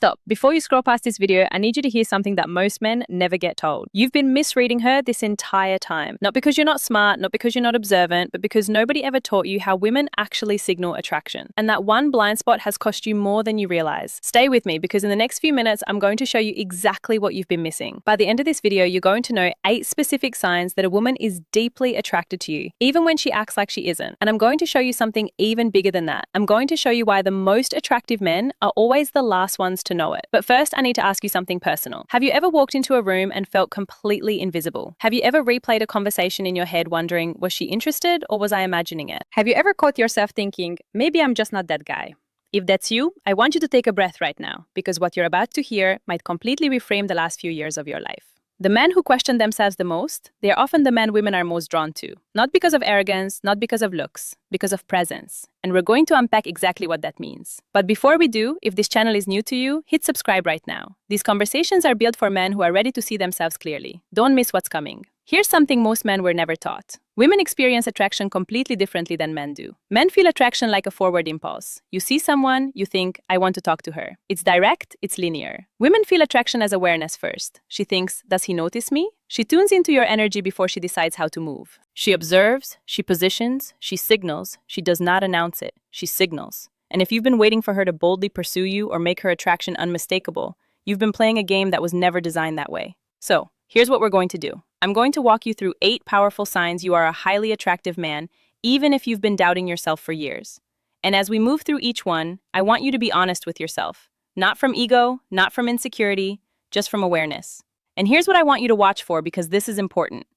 Stop. Before you scroll past this video, I need you to hear something that most men never get told. You've been misreading her this entire time. Not because you're not smart, not because you're not observant, but because nobody ever taught you how women actually signal attraction. And that one blind spot has cost you more than you realize. Stay with me because in the next few minutes, I'm going to show you exactly what you've been missing. By the end of this video, you're going to know 8 specific signs that a woman is deeply attracted to you, even when she acts like she isn't. And I'm going to show you something even bigger than that. I'm going to show you why the most attractive men are always the last ones to know it. But first, I need to ask you something personal. Have you ever walked into a room and felt completely invisible? Have you ever replayed a conversation in your head wondering, was she interested or was I imagining it? Have you ever caught yourself thinking, maybe I'm just not that guy? If that's you, I want you to take a breath right now, because what you're about to hear might completely reframe the last few years of your life. The men who question themselves the most, they are often the men women are most drawn to. Not because of arrogance, not because of looks, because of presence. And we're going to unpack exactly what that means. But before we do, if this channel is new to you, hit subscribe right now. These conversations are built for men who are ready to see themselves clearly. Don't miss what's coming. Here's something most men were never taught. Women experience attraction completely differently than men do. Men feel attraction like a forward impulse. You see someone, you think, I want to talk to her. It's direct, it's linear. Women feel attraction as awareness first. She thinks, does he notice me? She tunes into your energy before she decides how to move. She observes, she positions, she signals. She does not announce it, she signals. And if you've been waiting for her to boldly pursue you or make her attraction unmistakable, you've been playing a game that was never designed that way. So, here's what we're going to do. I'm going to walk you through 8 powerful signs you are a highly attractive man, even if you've been doubting yourself for years. And as we move through each one, I want you to be honest with yourself. Not from ego, not from insecurity, just from awareness. And here's what I want you to watch for, because this is important.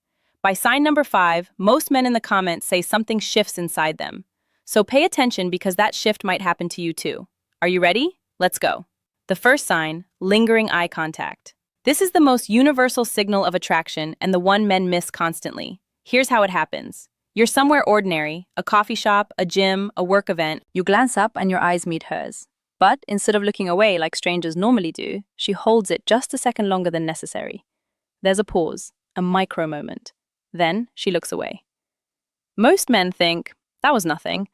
By sign number 5, most men in the comments say something shifts inside them. So pay attention, because that shift might happen to you too. Are you ready? Let's go. The first sign, lingering eye contact. This is the most universal signal of attraction and the one men miss constantly. Here's how it happens. You're somewhere ordinary, a coffee shop, a gym, a work event. You glance up and your eyes meet hers. But instead of looking away like strangers normally do, she holds it just a second longer than necessary. There's a pause, a micro moment. Then she looks away. Most men think, that was nothing.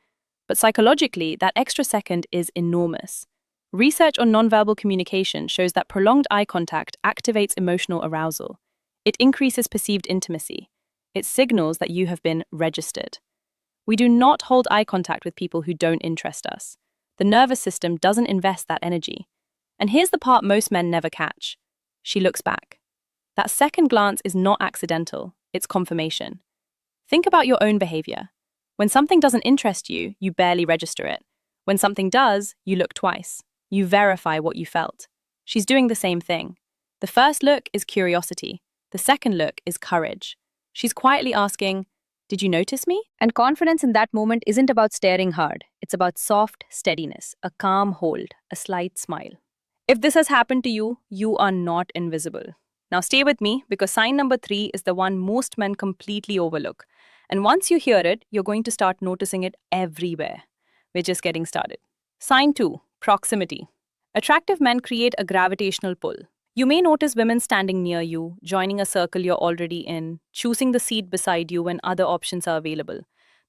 But psychologically, that extra second is enormous. Research on nonverbal communication shows that prolonged eye contact activates emotional arousal. It increases perceived intimacy. It signals that you have been registered. We do not hold eye contact with people who don't interest us. The nervous system doesn't invest that energy. And here's the part most men never catch. She looks back. That second glance is not accidental, it's confirmation. Think about your own behavior. When something doesn't interest you, you barely register it. When something does, you look twice. You verify what you felt. She's doing the same thing. The first look is curiosity. The second look is courage. She's quietly asking, did you notice me? And confidence in that moment isn't about staring hard. It's about soft steadiness, a calm hold, a slight smile. If this has happened to you, you are not invisible. Now stay with me, because sign number 3 is the one most men completely overlook. And once you hear it, you're going to start noticing it everywhere. We're just getting started. Sign 2. Proximity. Attractive men create a gravitational pull. You may notice women standing near you, joining a circle you're already in, choosing the seat beside you when other options are available.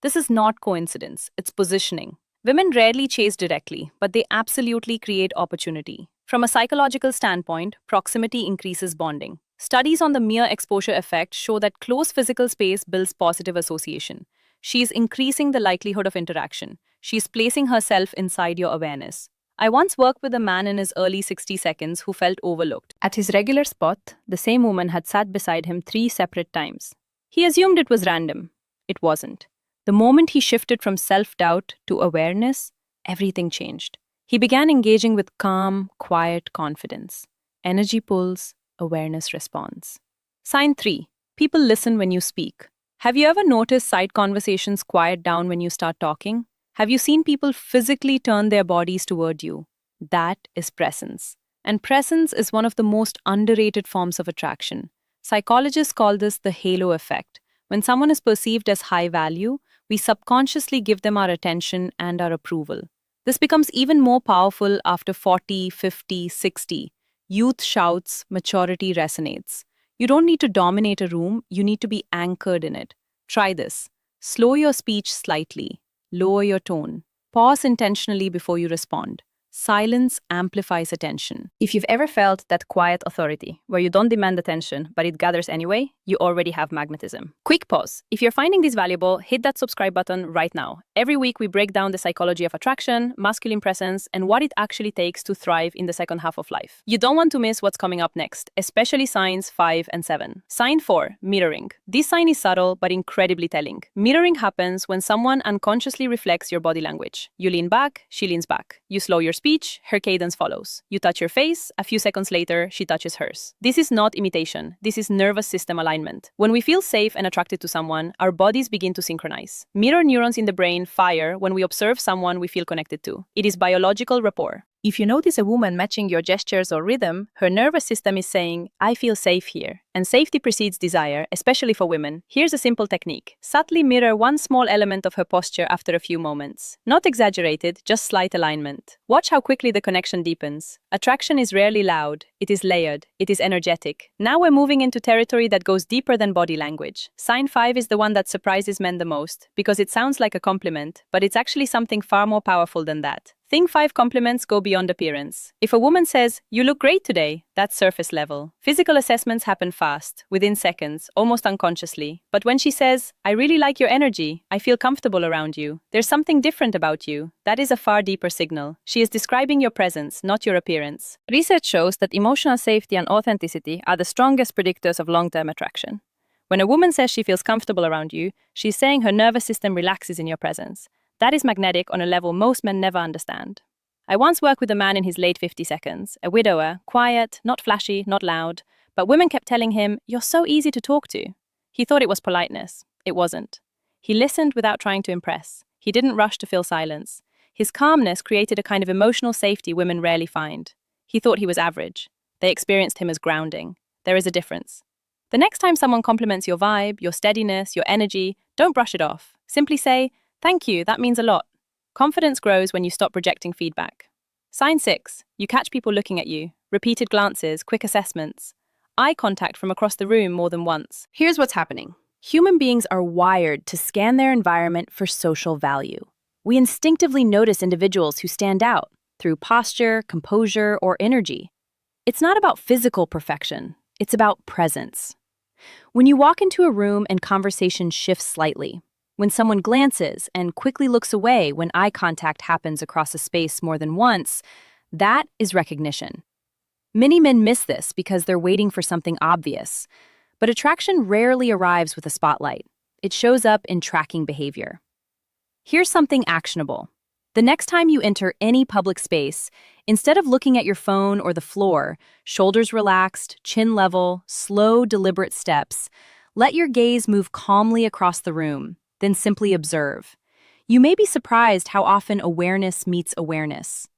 This is not coincidence, it's positioning. Women rarely chase directly, but they absolutely create opportunity. From a psychological standpoint, proximity increases bonding. Studies on the mere exposure effect show that close physical space builds positive association. She is increasing the likelihood of interaction. She is placing herself inside your awareness. I once worked with a man in his early 60 seconds who felt overlooked. At his regular spot, the same woman had sat beside him 3 separate times. He assumed it was random. It wasn't. The moment he shifted from self-doubt to awareness, everything changed. He began engaging with calm, quiet confidence. Energy pulls, awareness responds. Sign 3. People listen when you speak. Have you ever noticed side conversations quiet down when you start talking? Have you seen people physically turn their bodies toward you? That is presence. And presence is one of the most underrated forms of attraction. Psychologists call this the halo effect. When someone is perceived as high value, we subconsciously give them our attention and our approval. This becomes even more powerful after 40, 50, 60. Youth shouts, maturity resonates. You don't need to dominate a room, you need to be anchored in it. Try this. Slow your speech slightly. Lower your tone. Pause intentionally before you respond. Silence amplifies attention. If you've ever felt that quiet authority, where you don't demand attention, but it gathers anyway, you already have magnetism. Quick pause. If you're finding this valuable, hit that subscribe button right now. Every week we break down the psychology of attraction, masculine presence, and what it actually takes to thrive in the second half of life. You don't want to miss what's coming up next, especially signs 5 and 7. Sign 4, mirroring. This sign is subtle but incredibly telling. Mirroring happens when someone unconsciously reflects your body language. You lean back, she leans back. You slow your speech, her cadence follows. You touch your face, a few seconds later, she touches hers. This is not imitation. This is nervous system alignment. When we feel safe and attracted to someone, our bodies begin to synchronize. Mirror neurons in the brain fire when we observe someone we feel connected to. It is biological rapport. If you notice a woman matching your gestures or rhythm, her nervous system is saying, I feel safe here. And safety precedes desire, especially for women. Here's a simple technique. Subtly mirror one small element of her posture after a few moments. Not exaggerated, just slight alignment. Watch how quickly the connection deepens. Attraction is rarely loud. It is layered. It is energetic. Now we're moving into territory that goes deeper than body language. Sign 5 is the one that surprises men the most, because it sounds like a compliment, but it's actually something far more powerful than that. Thing 5 compliments go beyond appearance. If a woman says, "You look great today," that's surface level. Physical assessments happen fast, within seconds, almost unconsciously. But when she says, "I really like your energy, I feel comfortable around you, there's something different about you," that is a far deeper signal. She is describing your presence, not your appearance. Research shows that emotional safety and authenticity are the strongest predictors of long-term attraction. When a woman says she feels comfortable around you, she's saying her nervous system relaxes in your presence. That is magnetic on a level most men never understand. I once worked with a man in his late 50s, a widower, quiet, not flashy, not loud, but women kept telling him, "You're so easy to talk to." He thought it was politeness. It wasn't. He listened without trying to impress. He didn't rush to fill silence. His calmness created a kind of emotional safety women rarely find. He thought he was average. They experienced him as grounding. There is a difference. The next time someone compliments your vibe, your steadiness, your energy, don't brush it off. Simply say, "Thank you, that means a lot." Confidence grows when you stop projecting feedback. Sign 6. You catch people looking at you. Repeated glances, quick assessments. Eye contact from across the room more than once. Here's what's happening. Human beings are wired to scan their environment for social value. We instinctively notice individuals who stand out through posture, composure, or energy. It's not about physical perfection. It's about presence. When you walk into a room and conversation shifts slightly, when someone glances and quickly looks away when eye contact happens across a space more than once, that is recognition. Many men miss this because they're waiting for something obvious. But attraction rarely arrives with a spotlight. It shows up in tracking behavior. Here's something actionable. The next time you enter any public space, instead of looking at your phone or the floor, shoulders relaxed, chin level, slow, deliberate steps, let your gaze move calmly across the room. Then simply observe. You may be surprised how often awareness meets awareness.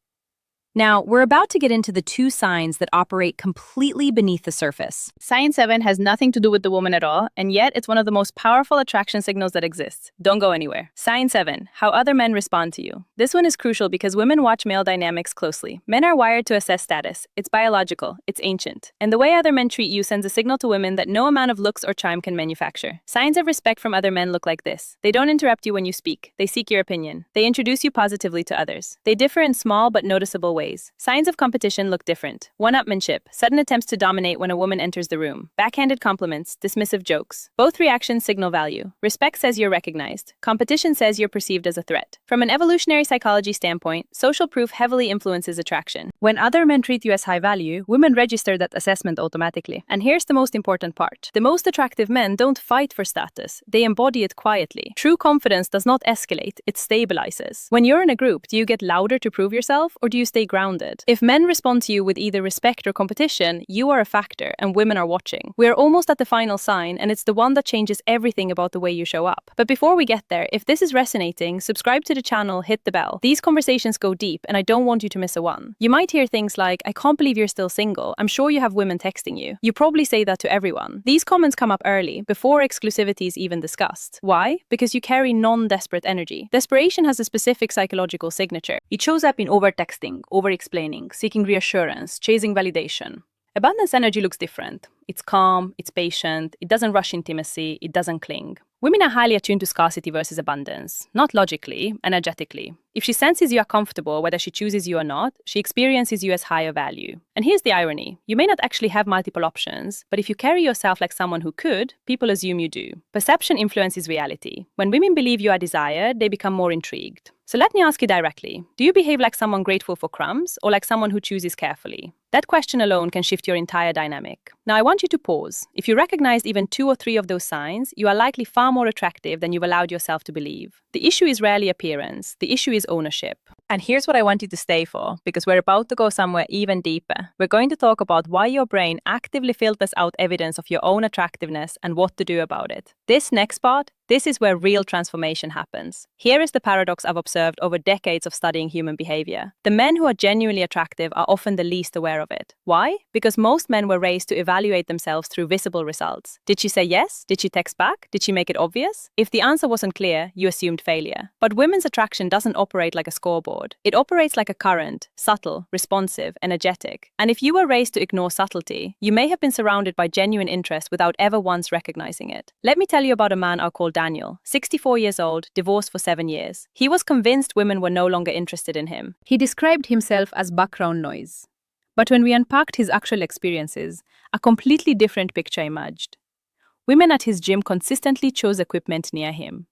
Now, we're about to get into the 2 signs that operate completely beneath the surface. Sign 7 has nothing to do with the woman at all, and yet it's one of the most powerful attraction signals that exists. Don't go anywhere. Sign 7, how other men respond to you. This one is crucial because women watch male dynamics closely. Men are wired to assess status. It's biological. It's ancient. And the way other men treat you sends a signal to women that no amount of looks or charm can manufacture. Signs of respect from other men look like this. They don't interrupt you when you speak. They seek your opinion. They introduce you positively to others. They differ in small but noticeable ways. Signs of competition look different. One-upmanship, sudden attempts to dominate when a woman enters the room. Backhanded compliments, dismissive jokes. Both reactions signal value. Respect says you're recognized. Competition says you're perceived as a threat. From an evolutionary psychology standpoint, social proof heavily influences attraction. When other men treat you as high value, women register that assessment automatically. And here's the most important part. The most attractive men don't fight for status. They embody it quietly. True confidence does not escalate, it stabilizes. When you're in a group, do you get louder to prove yourself, or do you stay grounded? If men respond to you with either respect or competition, you are a factor and women are watching. We are almost at the final sign, and it's the one that changes everything about the way you show up. But before we get there, if this is resonating, subscribe to the channel, hit the bell. These conversations go deep and I don't want you to miss a one. You might hear things like, "I can't believe you're still single. I'm sure you have women texting you." You probably say that to everyone. These comments come up early, before exclusivity is even discussed. Why? Because you carry non-desperate energy. Desperation has a specific psychological signature. It shows up in over-texting, over-explaining, seeking reassurance, chasing validation. Abundance energy looks different. It's calm, it's patient, it doesn't rush intimacy, it doesn't cling. Women are highly attuned to scarcity versus abundance, not logically, energetically. If she senses you are comfortable, whether she chooses you or not, she experiences you as higher value. And here's the irony. You may not actually have multiple options, but if you carry yourself like someone who could, people assume you do. Perception influences reality. When women believe you are desired, they become more intrigued. So let me ask you directly, do you behave like someone grateful for crumbs or like someone who chooses carefully? That question alone can shift your entire dynamic. Now I want you to pause. If you recognized even 2 or 3 of those signs, you are likely far more attractive than you've allowed yourself to believe. The issue is rarely appearance, the issue is ownership. And here's what I want you to stay for, because we're about to go somewhere even deeper. We're going to talk about why your brain actively filters out evidence of your own attractiveness and what to do about it. This next part, this is where real transformation happens. Here is the paradox I've observed over decades of studying human behavior. The men who are genuinely attractive are often the least aware of it. Why? Because most men were raised to evaluate themselves through visible results. Did she say yes? Did she text back? Did she make it obvious? If the answer wasn't clear, you assumed failure. But women's attraction doesn't operate like a scoreboard. It operates like a current, subtle, responsive, energetic. And if you were raised to ignore subtlety, you may have been surrounded by genuine interest without ever once recognizing it. Let me tell you about a man I'll call Daniel, 64 years old, divorced for 7 years. He was convinced women were no longer interested in him. He described himself as background noise. But when we unpacked his actual experiences, a completely different picture emerged. Women at his gym consistently chose equipment near him.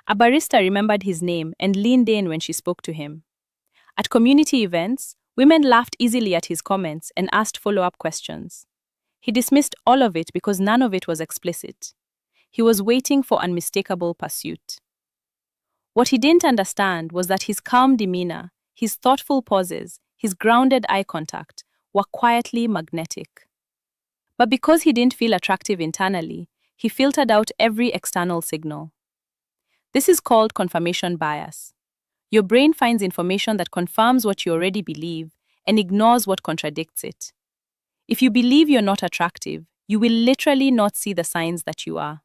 A barista remembered his name and leaned in when she spoke to him. At community events, women laughed easily at his comments and asked follow-up questions. He dismissed all of it because none of it was explicit. He was waiting for unmistakable pursuit. What he didn't understand was that his calm demeanor, his thoughtful pauses, his grounded eye contact were quietly magnetic. But because he didn't feel attractive internally, he filtered out every external signal. This is called confirmation bias. Your brain finds information that confirms what you already believe and ignores what contradicts it. If you believe you're not attractive, you will literally not see the signs that you are.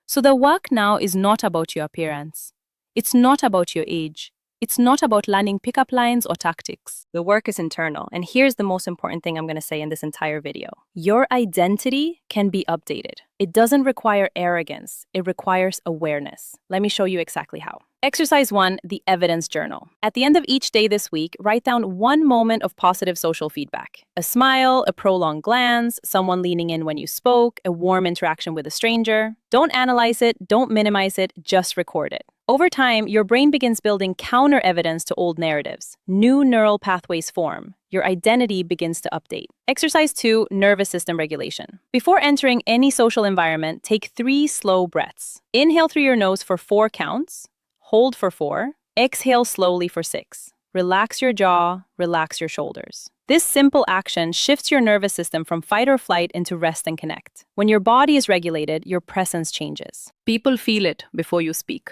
So the work now is not about your appearance. It's not about your age. It's not about learning pickup lines or tactics. The work is internal, and here's the most important thing I'm going to say in this entire video. Your identity can be updated. It doesn't require arrogance, it requires awareness. Let me show you exactly how. Exercise 1, the evidence journal. At the end of each day this week, write down one moment of positive social feedback. A smile, a prolonged glance, someone leaning in when you spoke, a warm interaction with a stranger. Don't analyze it, don't minimize it, just record it. Over time, your brain begins building counter-evidence to old narratives. New neural pathways form. Your identity begins to update. Exercise 2, nervous system regulation. Before entering any social environment, take 3 slow breaths. Inhale through your nose for 4 counts. Hold for 4. Exhale slowly for 6. Relax your jaw, relax your shoulders. This simple action shifts your nervous system from fight or flight into rest and connect. When your body is regulated, your presence changes. People feel it before you speak.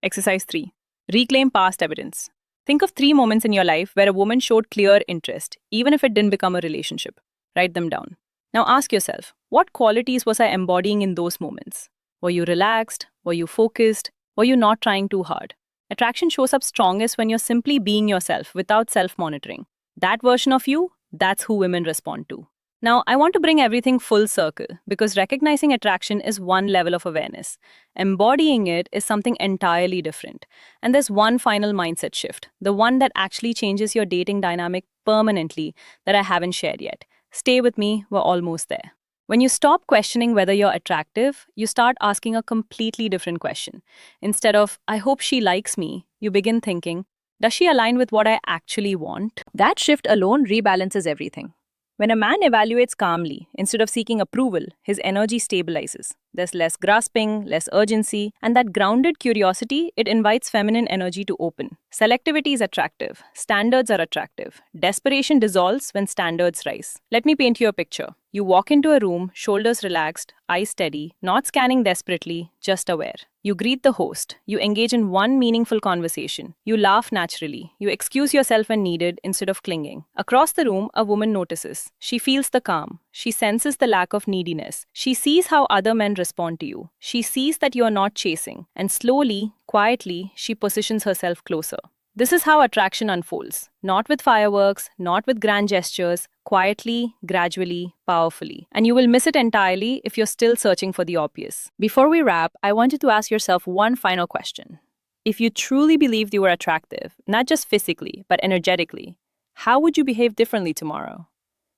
Exercise 3. Reclaim past evidence. Think of 3 moments in your life where a woman showed clear interest, even if it didn't become a relationship. Write them down. Now ask yourself, what qualities was I embodying in those moments? Were you relaxed? Were you focused? Were you not trying too hard? Attraction shows up strongest when you're simply being yourself without self-monitoring. That version of you, that's who women respond to. Now, I want to bring everything full circle because recognizing attraction is one level of awareness. Embodying it is something entirely different. And there's one final mindset shift, the one that actually changes your dating dynamic permanently that I haven't shared yet. Stay with me, we're almost there. When you stop questioning whether you're attractive, you start asking a completely different question. Instead of, I hope she likes me, you begin thinking, does she align with what I actually want? That shift alone rebalances everything. When a man evaluates calmly, instead of seeking approval, his energy stabilizes. There's less grasping, less urgency, and that grounded curiosity, it invites feminine energy to open. Selectivity is attractive. Standards are attractive. Desperation dissolves when standards rise. Let me paint you a picture. You walk into a room, shoulders relaxed, eyes steady, not scanning desperately, just aware. You greet the host. You engage in one meaningful conversation. You laugh naturally. You excuse yourself when needed instead of clinging. Across the room, a woman notices. She feels the calm. She senses the lack of neediness. She sees how other men respond to you. She sees that you are not chasing. And slowly, quietly, she positions herself closer. This is how attraction unfolds, not with fireworks, not with grand gestures, quietly, gradually, powerfully. And you will miss it entirely if you're still searching for the obvious. Before we wrap, I want you to ask yourself one final question. If you truly believed you were attractive, not just physically, but energetically, how would you behave differently tomorrow?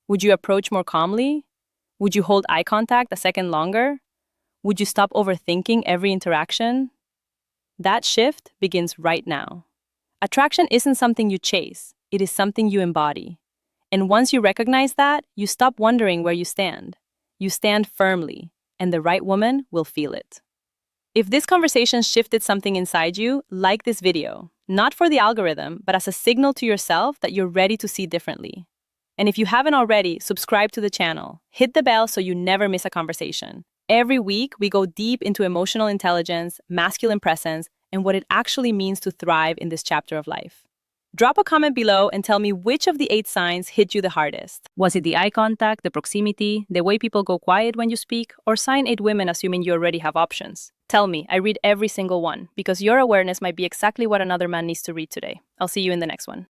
Would you approach more calmly? Would you hold eye contact a second longer? Would you stop overthinking every interaction? That shift begins right now. Attraction isn't something you chase, it is something you embody. And once you recognize that, you stop wondering where you stand. You stand firmly, and the right woman will feel it. If this conversation shifted something inside you, like this video, not for the algorithm, but as a signal to yourself that you're ready to see differently. And if you haven't already, subscribe to the channel. Hit the bell so you never miss a conversation. Every week, we go deep into emotional intelligence, masculine presence, and what it actually means to thrive in this chapter of life. Drop a comment below and tell me which of the 8 signs hit you the hardest. Was it the eye contact, the proximity, the way people go quiet when you speak, or sign 8 women assuming you already have options? Tell me, I read every single one, because your awareness might be exactly what another man needs to read today. I'll see you in the next one.